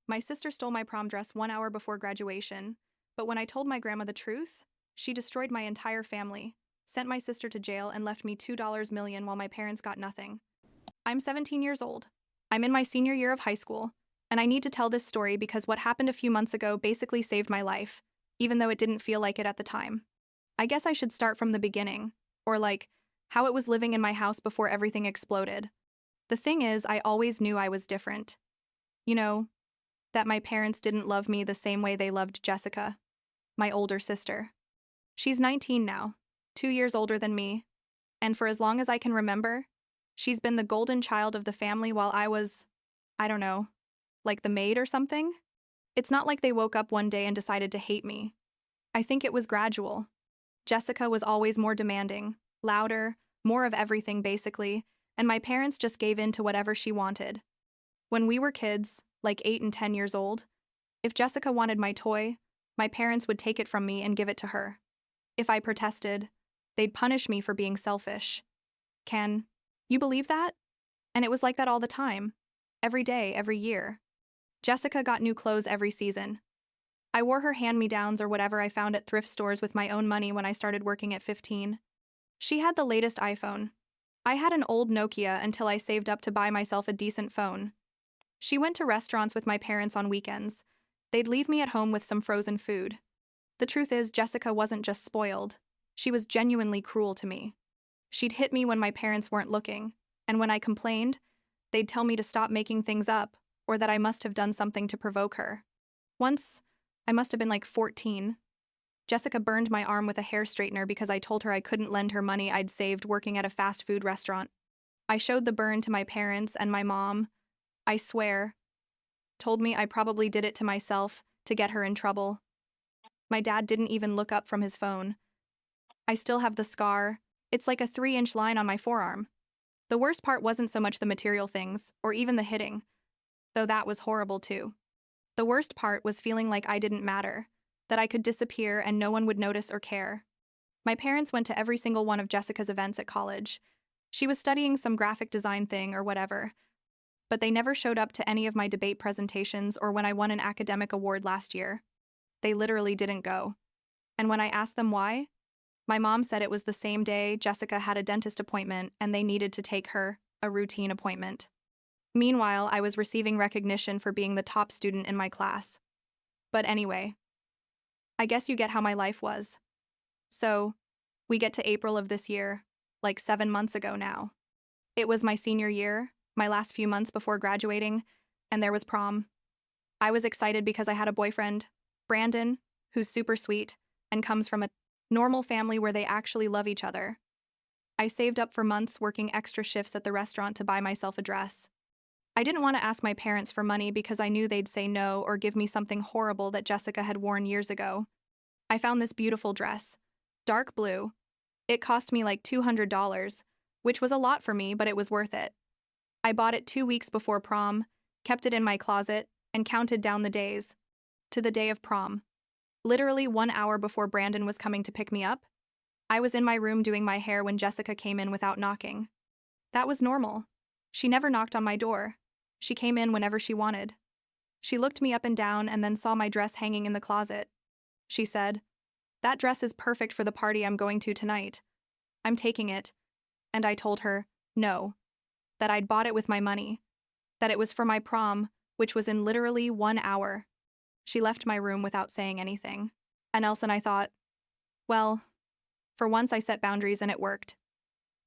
My sister stole my prom dress 1 hour before graduation, but when I told my grandma the truth, she destroyed my entire family, sent my sister to jail, and left me $2 million while my parents got nothing. I'm 17 years old. I'm in my senior year of high school, and I need to tell this story because what happened a few months ago basically saved my life, even though it didn't feel like it at the time. I guess I should start from the beginning, or like, how it was living in my house before everything exploded. The thing is, I always knew I was different. You know, that my parents didn't love me the same way they loved Jessica, my older sister. She's 19 now, 2 years older than me, and for as long as I can remember, she's been the golden child of the family while I was, I don't know, like the maid or something? It's not like they woke up one day and decided to hate me. I think it was gradual. Jessica was always more demanding, louder, more of everything basically, and my parents just gave in to whatever she wanted. When we were kids, like 8 and 10 years old, if Jessica wanted my toy, my parents would take it from me and give it to her. If I protested, they'd punish me for being selfish. Can you believe that? And it was like that all the time. Every day, every year. Jessica got new clothes every season. I wore her hand-me-downs or whatever I found at thrift stores with my own money when I started working at 15. She had the latest iPhone. I had an old Nokia until I saved up to buy myself a decent phone. She went to restaurants with my parents on weekends. They'd leave me at home with some frozen food. The truth is, Jessica wasn't just spoiled. She was genuinely cruel to me. She'd hit me when my parents weren't looking, and when I complained, they'd tell me to stop making things up, or that I must have done something to provoke her. Once, I must have been like 14. Jessica burned my arm with a hair straightener because I told her I couldn't lend her money I'd saved working at a fast food restaurant. I showed the burn to my parents and my mom, I swear, told me I probably did it to myself to get her in trouble. My dad didn't even look up from his phone. I still have the scar. It's like a 3-inch line on my forearm. The worst part wasn't so much the material things, or even the hitting, though that was horrible too. The worst part was feeling like I didn't matter, that I could disappear and no one would notice or care. My parents went to every single one of Jessica's events at college. She was studying some graphic design thing or whatever, but they never showed up to any of my debate presentations or when I won an academic award last year. They literally didn't go. And when I asked them why, my mom said it was the same day Jessica had a dentist appointment and they needed to take her, a routine appointment. Meanwhile, I was receiving recognition for being the top student in my class. But anyway, I guess you get how my life was. So, we get to April of this year, like 7 months ago now. It was my senior year, my last few months before graduating, and there was prom. I was excited because I had a boyfriend, Brandon, who's super sweet and comes from a normal family where they actually love each other. I saved up for months working extra shifts at the restaurant to buy myself a dress. I didn't want to ask my parents for money because I knew they'd say no or give me something horrible that Jessica had worn years ago. I found this beautiful dress, dark blue. It cost me like $200, which was a lot for me, but it was worth it. I bought it 2 weeks before prom, kept it in my closet, and counted down the days to the day of prom. Literally 1 hour before Brandon was coming to pick me up, I was in my room doing my hair when Jessica came in without knocking. That was normal. She never knocked on my door. She came in whenever she wanted. She looked me up and down and then saw my dress hanging in the closet. She said, "That dress is perfect for the party I'm going to tonight. I'm taking it." And I told her, no, that I'd bought it with my money, that it was for my prom, which was in literally 1 hour. She left my room without saying anything. And else, and I thought, well, for once I set boundaries and it worked.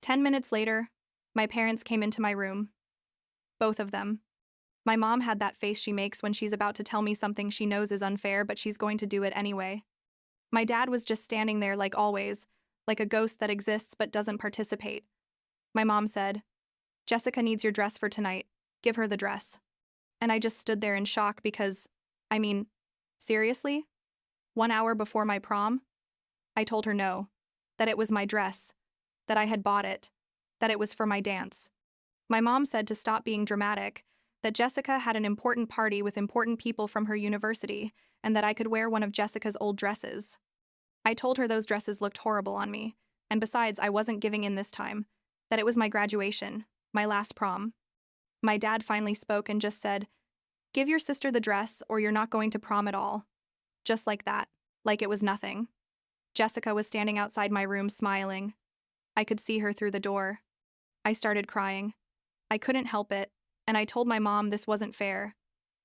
10 minutes later, my parents came into my room. Both of them. My mom had that face she makes when she's about to tell me something she knows is unfair, but she's going to do it anyway. My dad was just standing there like always, like a ghost that exists but doesn't participate. My mom said, "Jessica needs your dress for tonight. Give her the dress." And I just stood there in shock because, seriously? 1 hour before my prom? I told her no, that it was my dress, that I had bought it, that it was for my dance. My mom said to stop being dramatic, that Jessica had an important party with important people from her university, and that I could wear one of Jessica's old dresses. I told her those dresses looked horrible on me, and besides, I wasn't giving in this time, that it was my graduation, my last prom. My dad finally spoke and just said, Give your sister the dress or you're not going to prom at all. Just like that, like it was nothing. Jessica was standing outside my room smiling. I could see her through the door. I started crying. I couldn't help it, and I told my mom this wasn't fair.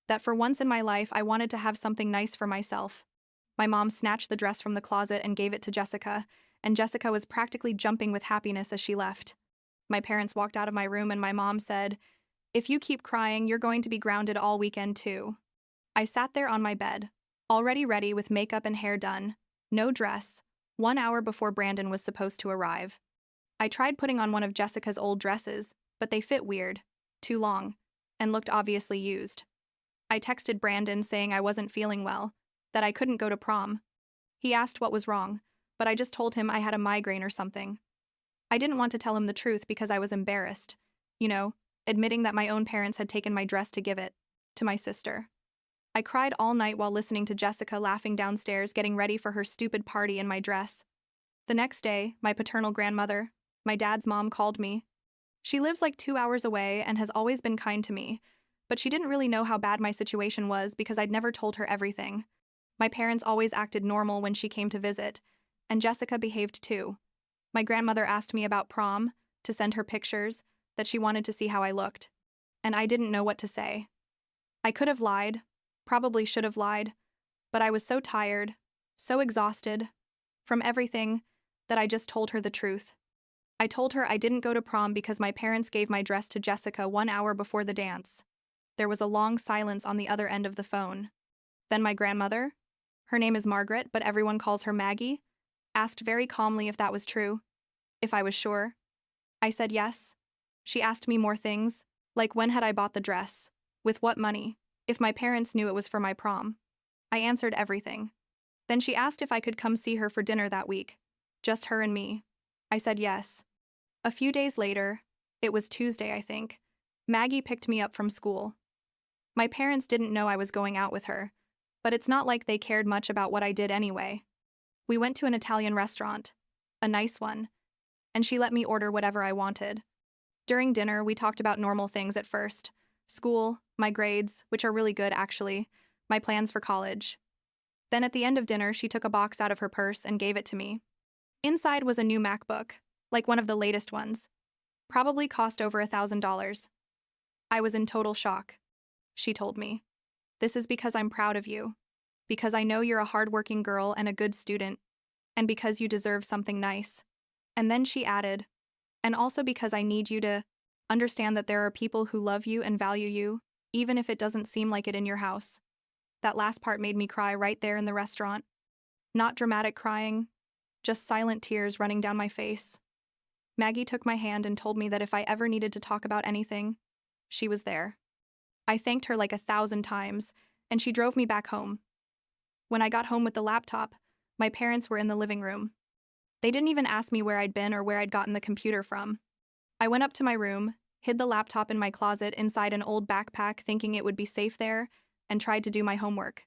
That for once in my life I wanted to have something nice for myself. My mom snatched the dress from the closet and gave it to Jessica, and Jessica was practically jumping with happiness as she left. My parents walked out of my room and my mom said, "If you keep crying, you're going to be grounded all weekend too." I sat there on my bed, already ready with makeup and hair done, no dress, 1 hour before Brandon was supposed to arrive. I tried putting on one of Jessica's old dresses, but they fit weird, too long, and looked obviously used. I texted Brandon saying I wasn't feeling well, that I couldn't go to prom. He asked what was wrong, but I just told him I had a migraine or something. I didn't want to tell him the truth because I was embarrassed, admitting that my own parents had taken my dress to give it to my sister. I cried all night while listening to Jessica laughing downstairs getting ready for her stupid party in my dress. The next day, my paternal grandmother, my dad's mom, called me. She lives like 2 hours away and has always been kind to me, but she didn't really know how bad my situation was because I'd never told her everything. My parents always acted normal when she came to visit, and Jessica behaved too. My grandmother asked me about prom, to send her pictures, that she wanted to see how I looked, and I didn't know what to say. I could have lied, probably should have lied, but I was so tired, so exhausted, from everything, that I just told her the truth. I told her I didn't go to prom because my parents gave my dress to Jessica 1 hour before the dance. There was a long silence on the other end of the phone. Then my grandmother, her name is Margaret, but everyone calls her Maggie, asked very calmly if that was true, if I was sure. I said yes. She asked me more things, like when had I bought the dress, with what money, if my parents knew it was for my prom. I answered everything. Then she asked if I could come see her for dinner that week, just her and me. I said yes. A few days later, it was Tuesday, I think, Maggie picked me up from school. My parents didn't know I was going out with her, but it's not like they cared much about what I did anyway. We went to an Italian restaurant, a nice one, and she let me order whatever I wanted. During dinner, we talked about normal things at first. School, my grades, which are really good actually, my plans for college. Then at the end of dinner, she took a box out of her purse and gave it to me. Inside was a new MacBook, like one of the latest ones. Probably cost over $1,000. I was in total shock. She told me, "This is because I'm proud of you, because I know you're a hardworking girl and a good student, and because you deserve something nice." And then she added, "And also because I need you to understand that there are people who love you and value you, even if it doesn't seem like it in your house." That last part made me cry right there in the restaurant. Not dramatic crying, just silent tears running down my face. Maggie took my hand and told me that if I ever needed to talk about anything, she was there. I thanked her like 1,000 times, and she drove me back home. When I got home with the laptop, my parents were in the living room. They didn't even ask me where I'd been or where I'd gotten the computer from. I went up to my room, hid the laptop in my closet inside an old backpack thinking it would be safe there, and tried to do my homework.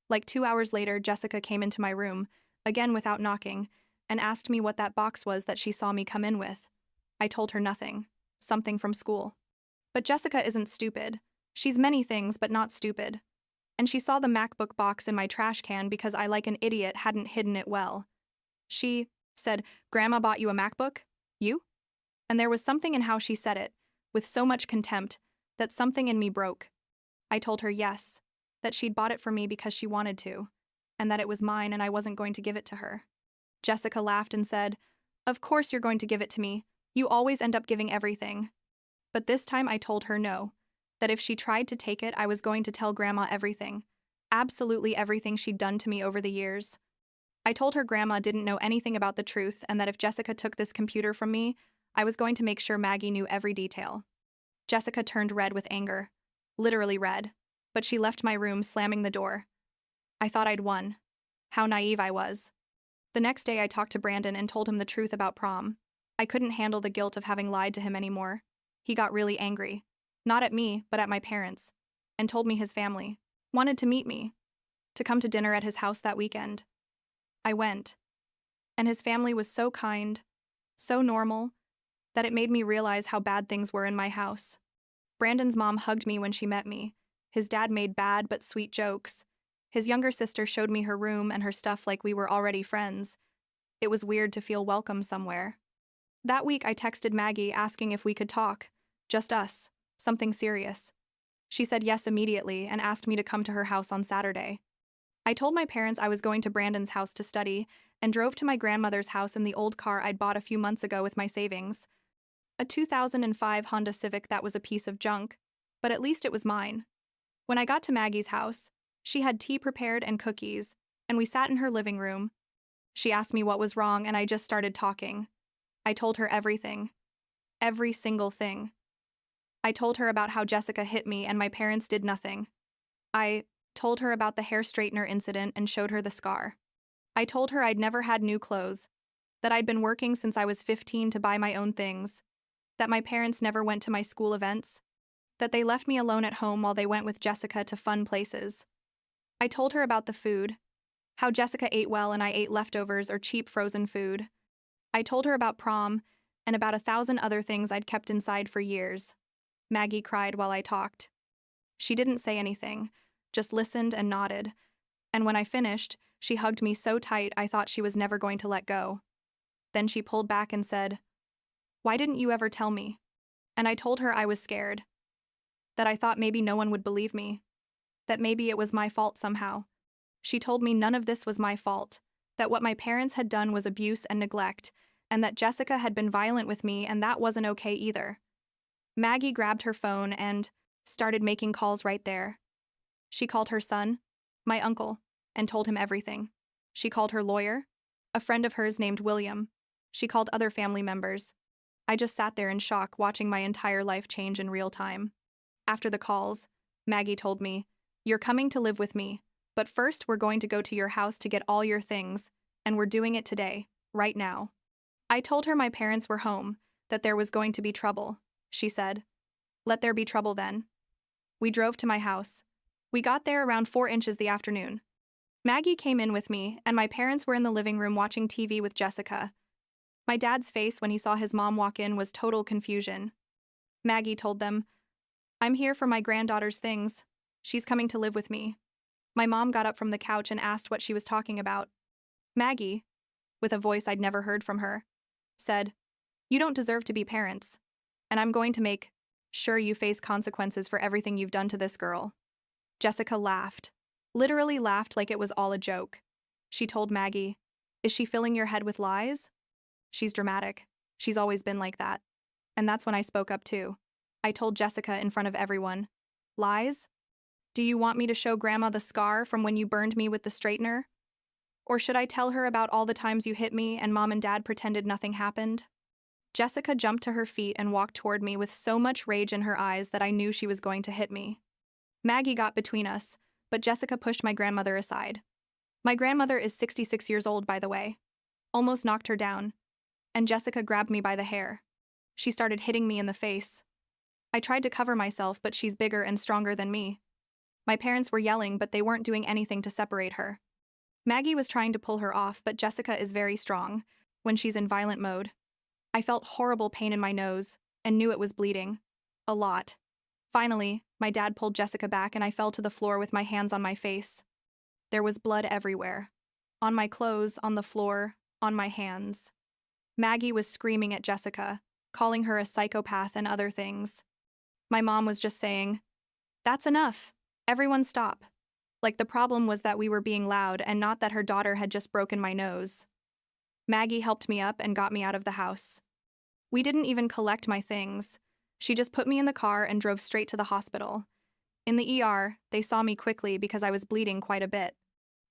Like 2 hours later, Jessica came into my room, again without knocking, and asked me what that box was that she saw me come in with. I told her nothing. Something from school. But Jessica isn't stupid. She's many things, but not stupid. And she saw the MacBook box in my trash can because I, like an idiot, hadn't hidden it well. She said, "Grandma bought you a MacBook? You?" And there was something in how she said it, with so much contempt, that something in me broke. I told her yes, that she'd bought it for me because she wanted to, and that it was mine and I wasn't going to give it to her. Jessica laughed and said, "Of course you're going to give it to me. You always end up giving everything." But this time I told her no, that if she tried to take it, I was going to tell Grandma everything, absolutely everything she'd done to me over the years. I told her Grandma didn't know anything about the truth and that if Jessica took this computer from me, I was going to make sure Maggie knew every detail. Jessica turned red with anger, literally red, but she left my room slamming the door. I thought I'd won. How naive I was. The next day I talked to Brandon and told him the truth about prom. I couldn't handle the guilt of having lied to him anymore. He got really angry. Not at me, but at my parents, and told me his family wanted to meet me, to come to dinner at his house that weekend. I went, and his family was so kind, so normal, that it made me realize how bad things were in my house. Brandon's mom hugged me when she met me. His dad made bad but sweet jokes. His younger sister showed me her room and her stuff like we were already friends. It was weird to feel welcome somewhere. That week, I texted Maggie asking if we could talk. Just us. Something serious. She said yes immediately and asked me to come to her house on Saturday. I told my parents I was going to Brandon's house to study and drove to my grandmother's house in the old car I'd bought a few months ago with my savings. A 2005 Honda Civic that was a piece of junk, but at least it was mine. When I got to Maggie's house, she had tea prepared and cookies, and we sat in her living room. She asked me what was wrong, and I just started talking. I told her everything. Every single thing. I told her about how Jessica hit me and my parents did nothing. I told her about the hair straightener incident and showed her the scar. I told her I'd never had new clothes, that I'd been working since I was 15 to buy my own things, that my parents never went to my school events, that they left me alone at home while they went with Jessica to fun places. I told her about the food, how Jessica ate well and I ate leftovers or cheap frozen food. I told her about prom and about 1,000 other things I'd kept inside for years. Maggie cried while I talked. She didn't say anything, just listened and nodded. And when I finished, she hugged me so tight I thought she was never going to let go. Then she pulled back and said, "Why didn't you ever tell me?" And I told her I was scared. That I thought maybe no one would believe me. That maybe it was my fault somehow. She told me none of this was my fault, that what my parents had done was abuse and neglect, and that Jessica had been violent with me and that wasn't okay either. Maggie grabbed her phone and started making calls right there. She called her son, my uncle, and told him everything. She called her lawyer, a friend of hers named William. She called other family members. I just sat there in shock watching my entire life change in real time. After the calls, Maggie told me, "You're coming to live with me, but first we're going to go to your house to get all your things, and we're doing it today, right now." I told her my parents were home, that there was going to be trouble. She said, "Let there be trouble then." We drove to my house. We got there around 4 inches the afternoon. Maggie came in with me, and my parents were in the living room watching TV with Jessica. My dad's face when he saw his mom walk in was total confusion. Maggie told them, "I'm here for my granddaughter's things. She's coming to live with me." My mom got up from the couch and asked what she was talking about. Maggie, with a voice I'd never heard from her, said, "You don't deserve to be parents, and I'm going to make sure you face consequences for everything you've done to this girl." Jessica laughed, literally laughed like it was all a joke. She told Maggie, "Is she filling your head with lies?" She's dramatic. She's always been like that. And that's when I spoke up too. I told Jessica in front of everyone, "Lies? Do you want me to show Grandma the scar from when you burned me with the straightener? Or should I tell her about all the times you hit me and Mom and Dad pretended nothing happened?" Jessica jumped to her feet and walked toward me with so much rage in her eyes that I knew she was going to hit me. Maggie got between us, but Jessica pushed my grandmother aside. My grandmother is 66 years old, by the way. Almost knocked her down. And Jessica grabbed me by the hair. She started hitting me in the face. I tried to cover myself, but she's bigger and stronger than me. My parents were yelling, but they weren't doing anything to separate her. Maggie was trying to pull her off, but Jessica is very strong when she's in violent mode. I felt horrible pain in my nose and knew it was bleeding. A lot. Finally, my dad pulled Jessica back and I fell to the floor with my hands on my face. There was blood everywhere. On my clothes, on the floor, on my hands. Maggie was screaming at Jessica, calling her a psychopath and other things. My mom was just saying, "That's enough. Everyone stop." Like the problem was that we were being loud and not that her daughter had just broken my nose. Maggie helped me up and got me out of the house. We didn't even collect my things. She just put me in the car and drove straight to the hospital. In the ER, they saw me quickly because I was bleeding quite a bit.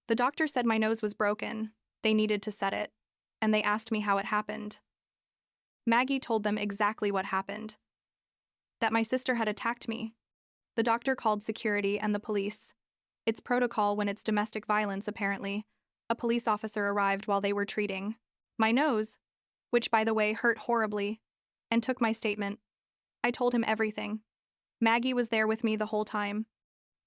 The doctor said my nose was broken. They needed to set it. And they asked me how it happened. Maggie told them exactly what happened. That my sister had attacked me. The doctor called security and the police. It's protocol when it's domestic violence, apparently. A police officer arrived while they were treating my nose, which, by the way, hurt horribly, and took my statement. I told him everything. Maggie was there with me the whole time.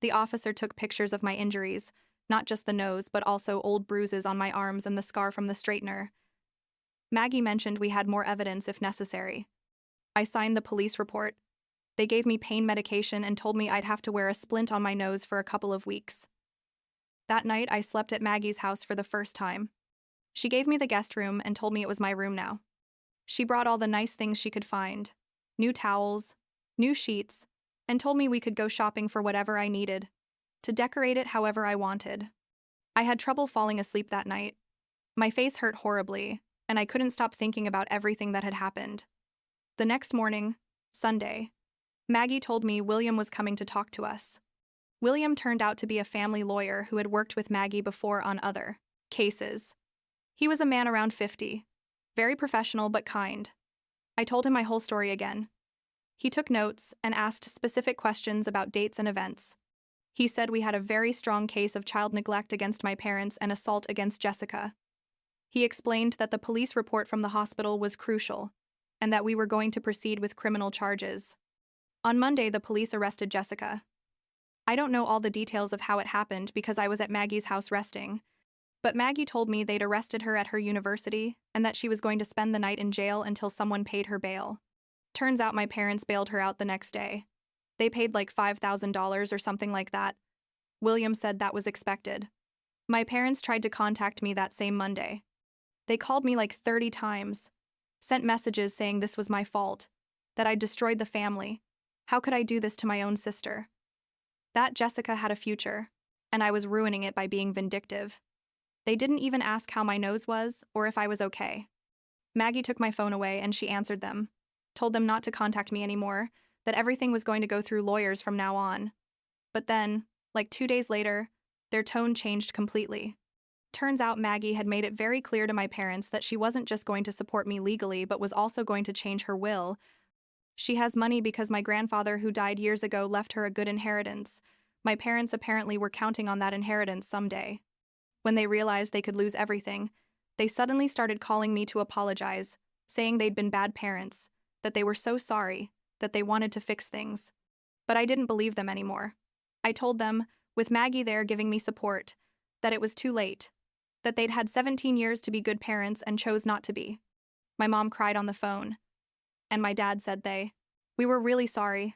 The officer took pictures of my injuries, not just the nose, but also old bruises on my arms and the scar from the straightener. Maggie mentioned we had more evidence if necessary. I signed the police report. They gave me pain medication and told me I'd have to wear a splint on my nose for a couple of weeks. That night, I slept at Maggie's house for the first time. She gave me the guest room and told me it was my room now. She brought all the nice things she could find, new towels, new sheets, and told me we could go shopping for whatever I needed, to decorate it however I wanted. I had trouble falling asleep that night. My face hurt horribly, and I couldn't stop thinking about everything that had happened. The next morning, Sunday, Maggie told me William was coming to talk to us. William turned out to be a family lawyer who had worked with Maggie before on other cases. He was a man around 50, very professional but kind. I told him my whole story again. He took notes and asked specific questions about dates and events. He said we had a very strong case of child neglect against my parents and assault against Jessica. He explained that the police report from the hospital was crucial and that we were going to proceed with criminal charges. On Monday, the police arrested Jessica. I don't know all the details of how it happened because I was at Maggie's house resting, but Maggie told me they'd arrested her at her university and that she was going to spend the night in jail until someone paid her bail. Turns out my parents bailed her out the next day. They paid like $5,000 or something like that. William said that was expected. My parents tried to contact me that same Monday. They called me like 30 times, sent messages saying this was my fault, that I'd destroyed the family. How could I do this to my own sister? That Jessica had a future, and I was ruining it by being vindictive. They didn't even ask how my nose was or if I was okay. Maggie took my phone away and she answered them, told them not to contact me anymore, that everything was going to go through lawyers from now on. But then, like 2 days later, their tone changed completely. Turns out Maggie had made it very clear to my parents that she wasn't just going to support me legally but was also going to change her will. She has money because my grandfather, who died years ago, left her a good inheritance. My parents apparently were counting on that inheritance someday. When they realized they could lose everything, they suddenly started calling me to apologize, saying they'd been bad parents, that they were so sorry, that they wanted to fix things. But I didn't believe them anymore. I told them, with Maggie there giving me support, that it was too late, that they'd had 17 years to be good parents and chose not to be. My mom cried on the phone, and my dad said we were really sorry.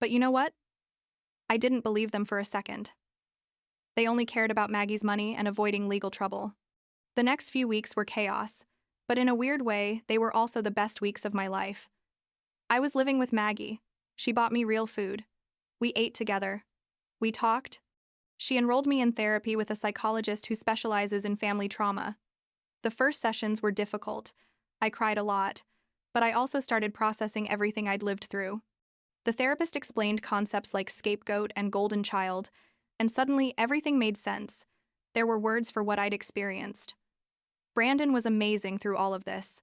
But you know what? I didn't believe them for a second. They only cared about Maggie's money and avoiding legal trouble. The next few weeks were chaos, but in a weird way, they were also the best weeks of my life. I was living with Maggie. She bought me real food. We ate together. We talked. She enrolled me in therapy with a psychologist who specializes in family trauma. The first sessions were difficult. I cried a lot, but I also started processing everything I'd lived through. The therapist explained concepts like scapegoat and golden child, and suddenly everything made sense. There were words for what I'd experienced. Brandon was amazing through all of this.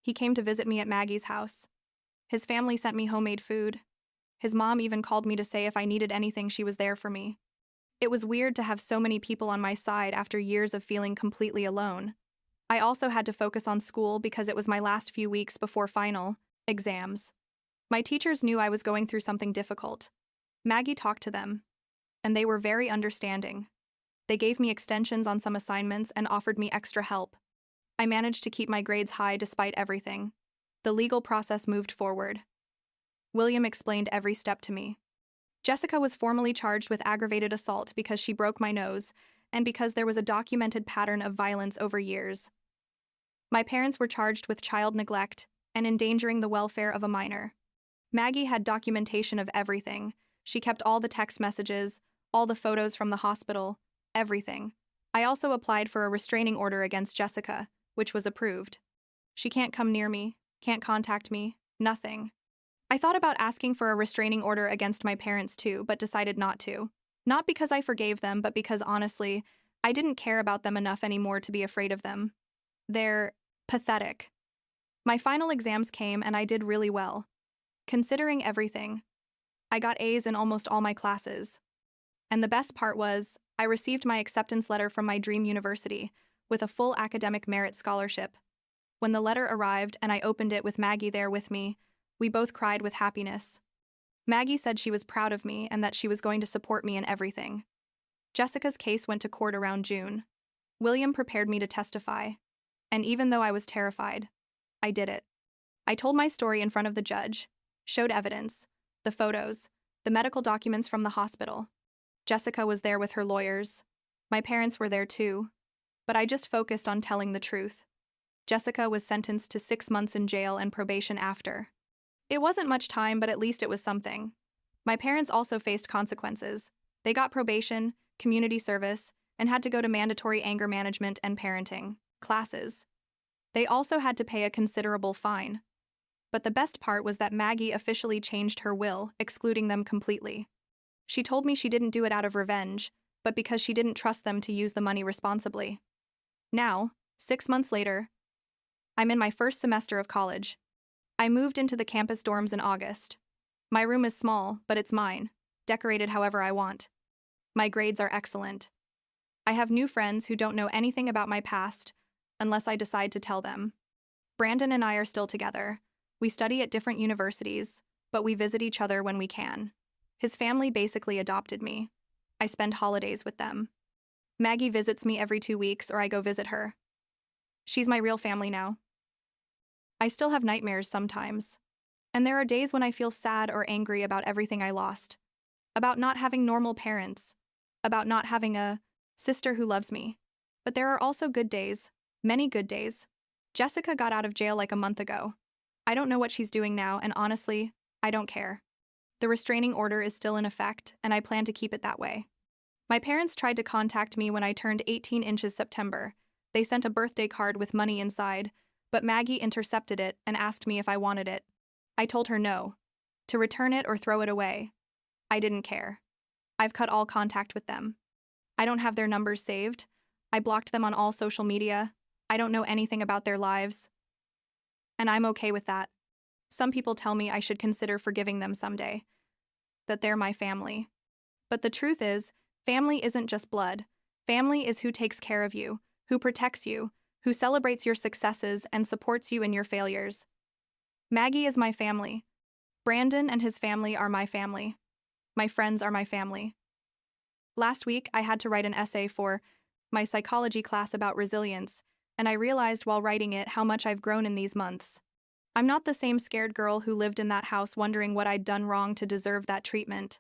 He came to visit me at Maggie's house. His family sent me homemade food. His mom even called me to say if I needed anything, she was there for me. It was weird to have so many people on my side after years of feeling completely alone. I also had to focus on school because it was my last few weeks before final exams. My teachers knew I was going through something difficult. Maggie talked to them, and they were very understanding. They gave me extensions on some assignments and offered me extra help. I managed to keep my grades high despite everything. The legal process moved forward. William explained every step to me. Jessica was formally charged with aggravated assault because she broke my nose and because there was a documented pattern of violence over years. My parents were charged with child neglect and endangering the welfare of a minor. Maggie had documentation of everything. She kept all the text messages, all the photos from the hospital, everything. I also applied for a restraining order against Jessica, which was approved. She can't come near me, can't contact me, nothing. I thought about asking for a restraining order against my parents too, but decided not to. Not because I forgave them, but because honestly, I didn't care about them enough anymore to be afraid of them. They're pathetic. My final exams came and I did really well. Considering everything, I got A's in almost all my classes. And the best part was, I received my acceptance letter from my dream university with a full academic merit scholarship. When the letter arrived and I opened it with Maggie there with me, we both cried with happiness. Maggie said she was proud of me and that she was going to support me in everything. Jessica's case went to court around June. William prepared me to testify. And even though I was terrified, I did it. I told my story in front of the judge, showed evidence. the photos, the medical documents from the hospital. Jessica was there with her lawyers. My parents were there too. But I just focused on telling the truth. Jessica was sentenced to 6 months in jail and probation after. It wasn't much time, but at least it was something. My parents also faced consequences. They got probation, community service, and had to go to mandatory anger management and parenting classes. They also had to pay a considerable fine. But the best part was that Maggie officially changed her will, excluding them completely. She told me she didn't do it out of revenge, but because she didn't trust them to use the money responsibly. Now, 6 months later, I'm in my first semester of college. I moved into the campus dorms in August. My room is small, but it's mine, decorated however I want. My grades are excellent. I have new friends who don't know anything about my past, unless I decide to tell them. Brandon and I are still together. We study at different universities, but we visit each other when we can. His family basically adopted me. I spend holidays with them. Maggie visits me every 2 weeks, or I go visit her. She's my real family now. I still have nightmares sometimes. And there are days when I feel sad or angry about everything I lost. About not having normal parents. About not having a sister who loves me. But there are also good days. Many good days. Jessica got out of jail like a month ago. I don't know what she's doing now, and honestly, I don't care. The restraining order is still in effect, and I plan to keep it that way. My parents tried to contact me when I turned 18 inches September. They sent a birthday card with money inside, but Maggie intercepted it and asked me if I wanted it. I told her no, to return it or throw it away. I didn't care. I've cut all contact with them. I don't have their numbers saved. I blocked them on all social media. I don't know anything about their lives. And I'm okay with that. Some people tell me I should consider forgiving them someday, that they're my family. But the truth is, family isn't just blood. Family is who takes care of you, who protects you, who celebrates your successes and supports you in your failures. Maggie is my family. Brandon and his family are my family. My friends are my family. Last week, I had to write an essay for my psychology class about resilience, and I realized while writing it how much I've grown in these months. I'm not the same scared girl who lived in that house wondering what I'd done wrong to deserve that treatment.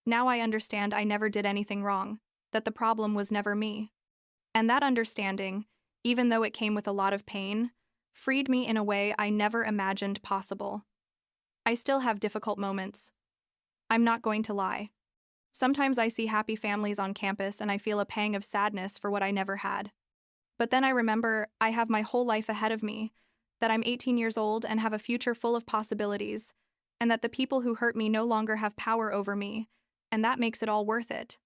Now I understand I never did anything wrong, that the problem was never me. And that understanding, even though it came with a lot of pain, freed me in a way I never imagined possible. I still have difficult moments. I'm not going to lie. Sometimes I see happy families on campus and I feel a pang of sadness for what I never had. But then I remember I have my whole life ahead of me, that I'm 18 years old and have a future full of possibilities, and that the people who hurt me no longer have power over me, and that makes it all worth it.